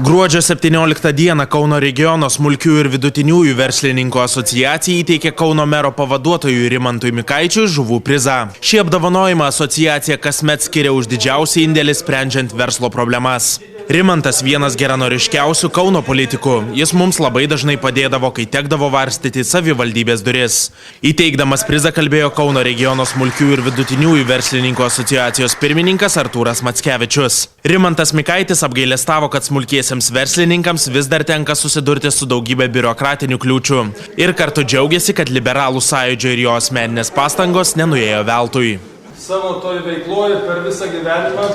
Gruodžio 17 dieną Kauno regiono smulkių ir vidutiniųjų verslininkų asociacija įteikė Kauno mero pavaduotojui Rimantui Mikaičiui žuvų prizą. Šį apdovanojimą asociacija kasmet skiria už didžiausią indėlį sprendžiant verslo problemas. Rimantas vienas geranoriškiausių Kauno politikų. Jis mums labai dažnai padėdavo, kai tekdavo varstyti savivaldybės duris. Įteikdamas prizą kalbėjo Kauno regiono smulkių ir vidutiniųjų verslininkų asociacijos pirmininkas Artūras Mackevičius. Rimantas Mikaitis apgailestavo, kad smulkiesiems verslininkams vis dar tenka susidurti su daugybė biurokratinių kliūčių. Ir kartu džiaugiasi, kad liberalų sąjūdžio ir jo asmeninės pastangos nenuėjo veltui. Savo toj veikloje per visą gyvenimą,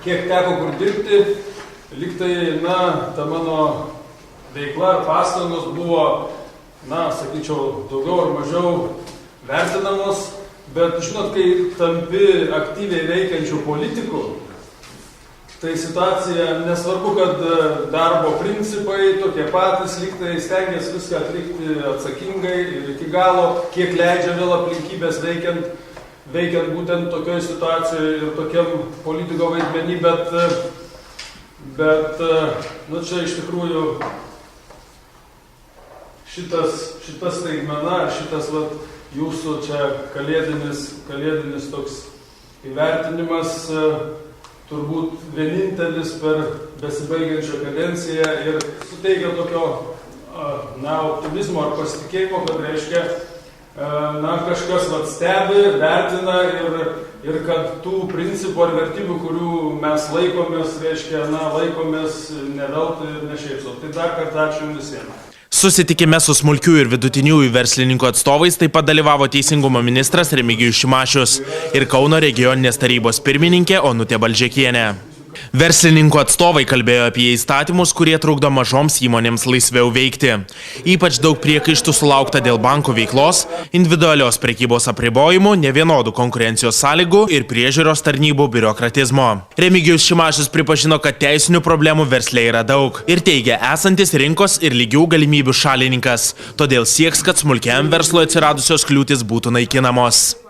kiek teko kur dirbti, liktai, ta mano veikla ir pastangos buvo, sakyčiau, daugiau ar mažiau vertinamos, bet, žinot, kai tampi aktyviai veikiančių politikų, tai situacija, nesvarbu, kad darbo principai tokie patys, liktai stengiasi viską atlikti atsakingai ir iki galo, kiek leidžia vėl aplinkybės veikiant būtent tokioje situacijoje ir tokiam politiko vaidmenį, bet čia iš tikrųjų šitas staigmena, šitas jūsų čia kalėdinis toks įvertinimas turbūt vienintelis per besibaigiančią kadenciją ir suteikia tokio optimizmo ar pasitikėjimo, kad reiškia kažkas stebi, vertina ir kad tų principų ar vertybių, kurių mes laikomės, reiškia, laikomės ne veltui ir ne šiaip sau. Tai dar kartą ačiū visiems. Susitikime su smulkių ir vidutiniųjų verslininkų atstovais taip pat dalyvavo Teisingumo ministras Remigijus Šimašius ir Kauno regioninės tarybos pirmininkė Onutė Balžekienė. Verslininkų atstovai kalbėjo apie įstatymus, kurie trukdo mažoms įmonėms laisviau veikti. Ypač daug priekaištų sulaukta dėl bankų veiklos, individualios prekybos apribojimų, nevienodų konkurencijos sąlygų ir priežiūros tarnybų biurokratizmo. Remigijus Šimašius pripažino, kad teisinių problemų versle yra daug ir teigia esantis rinkos ir lygių galimybių šalininkas. Todėl sieks, kad smulkiam verslui atsiradusios kliūtys būtų naikinamos.